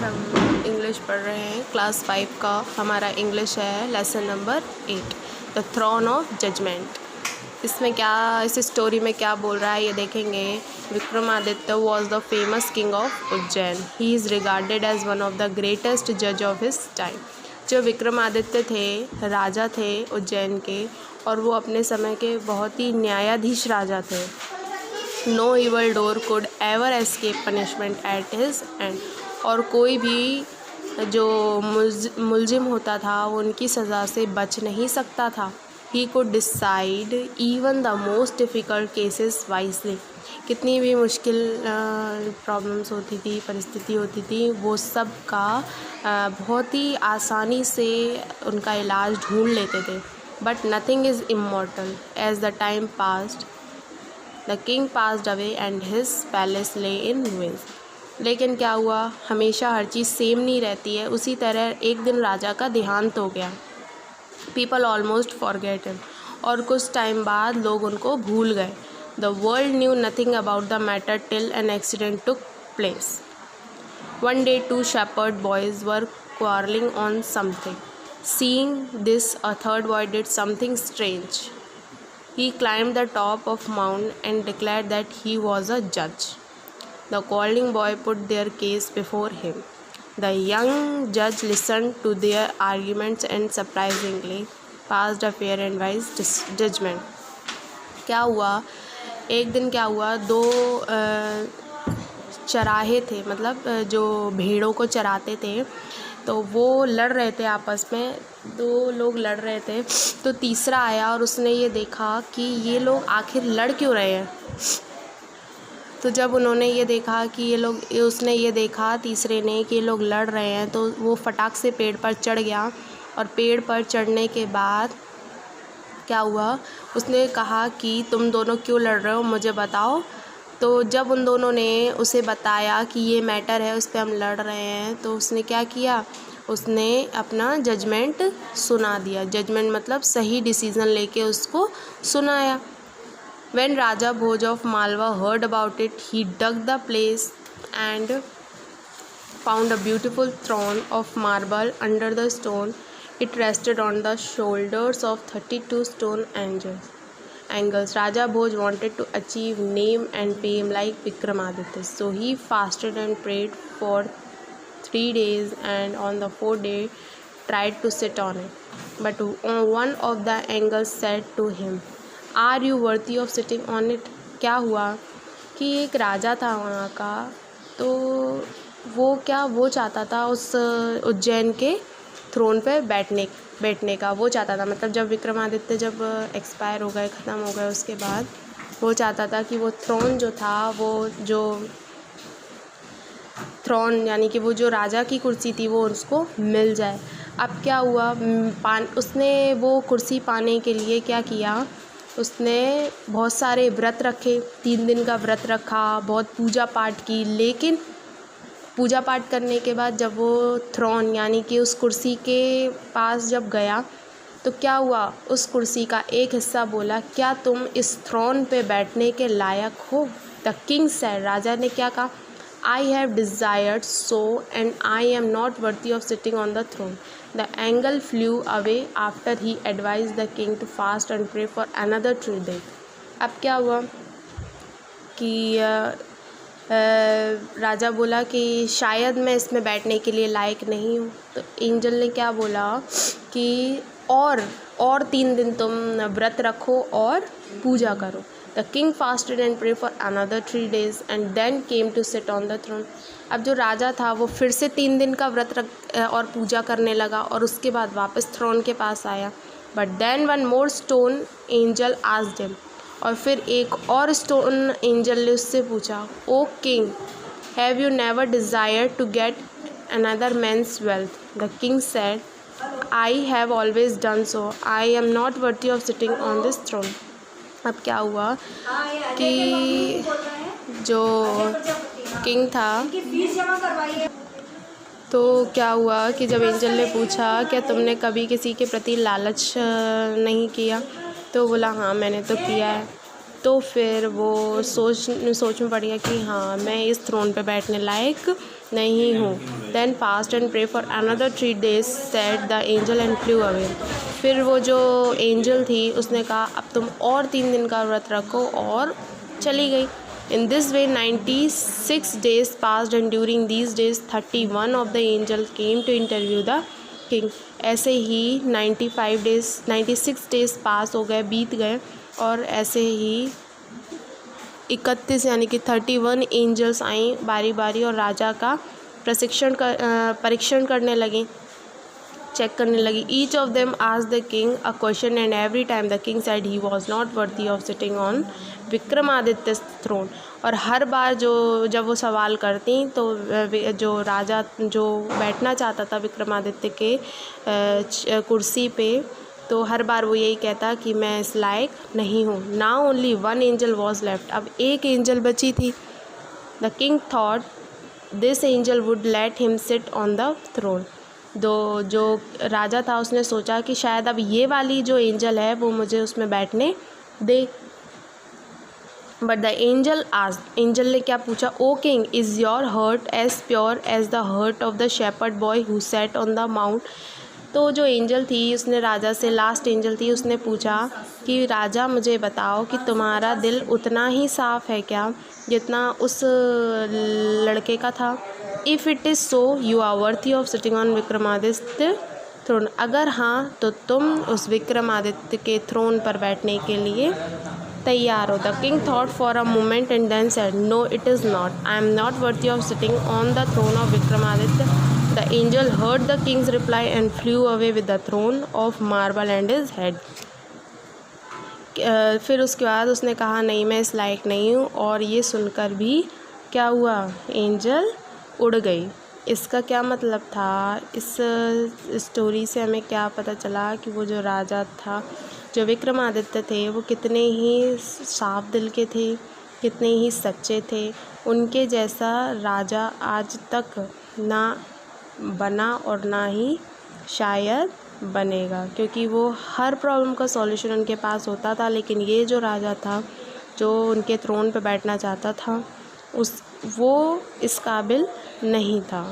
हम इंग्लिश पढ़ रहे हैं क्लास 5 का। हमारा इंग्लिश है lesson number 8, the throne of judgment. इसमें क्या, इस स्टोरी में क्या बोल रहा है ये देखेंगे। Vikramaditya was the famous king of Ujjain. He is regarded as one of the greatest जज ऑफ हिज टाइम। जो विक्रमादित्य थे, राजा थे उज्जैन के, और वो अपने समय के बहुत ही न्यायाधीश राजा थे। No evil doer could ever escape punishment at his end. और कोई भी जो मुलजिम होता था वो उनकी सज़ा से बच नहीं सकता था। He could decide even the most difficult cases wisely. कितनी भी मुश्किल प्रॉब्लम्स होती थी, परिस्थिति होती थी, वो सब का बहुत ही आसानी से उनका इलाज ढूंढ लेते थे। But nothing is immortal. As the time passed the king passed away and his palace lay in ruins. लेकिन क्या हुआ, हमेशा हर चीज़ सेम नहीं रहती है। उसी तरह एक दिन राजा का देहांत हो गया। People almost forget him. और कुछ टाइम बाद लोग उनको भूल गए। The world knew nothing about the matter till an accident took place. One day 2 shepherd boys were quarreling on something. Seeing this, a third boy did something strange. He climbed the top of a mountain and declared that he was a judge. The quarreling boy put their case before him. The young judge listened to their arguments and surprisingly passed a fair and wise judgment. क्या हुआ, एक दिन क्या हुआ, 2 चराहे थे, मतलब जो भेड़ों को चराते थे, तो वो लड़ रहे थे आपस में। 2 लोग लड़ रहे थे, तो तीसरा आया और उसने ये देखा कि ये लोग आखिर लड़ क्यों रहे हैं। तो जब उन्होंने ये देखा कि उसने ये देखा तीसरे ने कि ये लोग लड़ रहे हैं, तो वो फटाक से पेड़ पर चढ़ गया। और पेड़ पर चढ़ने के बाद क्या हुआ, उसने कहा कि तुम दोनों क्यों लड़ रहे हो, मुझे बताओ। तो जब उन दोनों ने उसे बताया कि ये मैटर है, उस पर हम लड़ रहे हैं, तो उसने क्या किया, उसने अपना जजमेंट सुना दिया। जजमेंट मतलब सही डिसीज़न लेके उसको सुनाया। When Raja Bhoj of Malwa heard about it, he dug the place and found a beautiful throne of marble under the stone. It rested on the shoulders of 32 stone angels. Raja Bhoj wanted to achieve name and fame like Vikramaditya, so he fasted and prayed for 3 days, and on the 4th day tried to sit on it. But one of the angels said to him, are you worthy of sitting on it. क्या हुआ कि एक राजा था वहाँ का, तो वो चाहता था उस उज्जैन के थ्रोन पे बैठने का वो चाहता था। मतलब जब विक्रमादित्य जब एक्सपायर हो गए, ख़त्म हो गए, उसके बाद वो चाहता था कि वो थ्रोन जो था, वो जो थ्रोन यानी कि वो जो राजा की कुर्सी थी, वो उसको मिल जाए। अब क्या हुआ, उसने वो कुर्सी पाने के लिए क्या किया, उसने बहुत सारे व्रत रखे, 3 दिन का व्रत रखा, बहुत पूजा पाठ की। लेकिन पूजा पाठ करने के बाद जब वो थ्रोन यानी कि उस कुर्सी के पास जब गया, तो क्या हुआ, उस कुर्सी का एक हिस्सा बोला, क्या तुम इस थ्रोन पे बैठने के लायक हो। द किंग सेड, राजा ने क्या कहा, I have desired so and I am not worthy of sitting on the throne. The angel flew away after he advised the king to fast and pray for another 3 days. अब क्या हुआ कि राजा बोला कि शायद मैं इसमें बैठने के लिए लायक नहीं हूँ। तो एंजल ने क्या बोला कि और 3 दिन तुम व्रत रखो और पूजा करो। The king fasted and prayed for another 3 days and then came to sit on the throne. अब जो राजा था वो फिर से 3 दिन का व्रत रख और पूजा करने लगा, और उसके बाद वापस थ्रोन के पास आया। But then one more stone angel asked him. और फिर एक और स्टोन एंजल ने उससे पूछा, O king, have you never desired to get another man's wealth? The king said, I have always done so. I am not worthy of sitting on this throne. अब क्या हुआ कि जो किंग था, तो क्या हुआ कि जब एंजल ने पूछा क्या तुमने कभी किसी के प्रति लालच नहीं किया, तो बोला हाँ मैंने तो किया है। तो फिर वो सोच में पड़ गया कि हाँ मैं इस थ्रोन पे बैठने लायक नहीं हूँ। Then fast and pray for another 3 days said the angel and flew away. फिर वो जो एंजल थी उसने कहा अब तुम और 3 दिन का व्रत रखो और चली गई। In this way 96 days passed and during these days 31 of the angel came to interview the king। ऐसे ही 96 days पास हो गए, बीत गए, और ऐसे ही 31 यानी कि 31 एंजल्स आई बारी बारी और राजा का परीक्षण करने लगी, चेक करने लगी। Each of them asked the king a question and every time the king said he was not worthy of sitting on Vikramaditya throne. और हर बार जब वो सवाल करती तो जो राजा जो बैठना चाहता था विक्रमादित्य के कुर्सी पे, तो हर बार वो यही कहता कि मैं इस लायक नहीं हूँ। Now only 1 angel was left. अब एक एंजल बची थी। The king thought this angel would let him sit on the throne. जो राजा था उसने सोचा कि शायद अब ये वाली जो एंजल है वो मुझे उसमें बैठने दे। But the angel asked, angel ने क्या पूछा, O king is your heart as pure as the heart of the shepherd boy who sat on the mount. तो जो एंजल थी उसने राजा से, लास्ट एंजल थी, उसने पूछा कि राजा मुझे बताओ कि तुम्हारा दिल उतना ही साफ़ है क्या जितना उस लड़के का था। If it is so you are worthy of sitting on Vikramaditya throne. अगर हाँ तो तुम उस विक्रमादित्य के थ्रोन पर बैठने के लिए तैयार हो। The king thought for a moment and then said no it is not, I am not worthy of sitting on the throne of Vikramaditya. The angel heard the king's reply and flew away with the throne of marble and his head. फिर उसके बाद उसने कहा नहीं मैं इस लायक नहीं हूँ, और ये सुनकर भी क्या हुआ, एंजल उड़ गई। इसका क्या मतलब था, इस स्टोरी से हमें क्या पता चला कि वो जो राजा था, जो विक्रमादित्य थे, वो कितने ही साफ दिल के थे, कितने ही सच्चे थे। उनके जैसा राजा आज तक ना बना और ना ही शायद बनेगा, क्योंकि वो हर प्रॉब्लम का सॉल्यूशन उनके पास होता था। लेकिन ये जो राजा था जो उनके थ्रोन पे बैठना चाहता था वो इस काबिल नहीं था।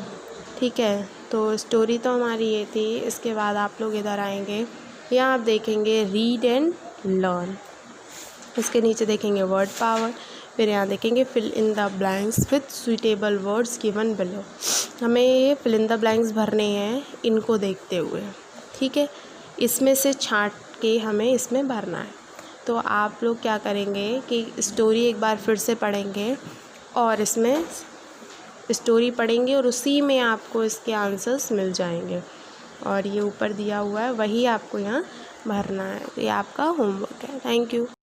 ठीक है, तो स्टोरी तो हमारी ये थी। इसके बाद आप लोग इधर आएंगे, यहाँ आप देखेंगे रीड एंड लर्न, इसके नीचे देखेंगे वर्ड पावर, फिर यहाँ देखेंगे fill in the blanks with suitable words given below. हमें ये फिल इन द ब्लैंक्स भरने हैं इनको देखते हुए, ठीक है, इसमें से छांट के हमें इसमें भरना है। तो आप लोग क्या करेंगे कि स्टोरी एक बार फिर से पढ़ेंगे और इसमें स्टोरी पढ़ेंगे और उसी में आपको इसके आंसर्स मिल जाएंगे, और ये ऊपर दिया हुआ है वही आपको यहाँ भरना है। तो ये आपका होमवर्क है। Thank you.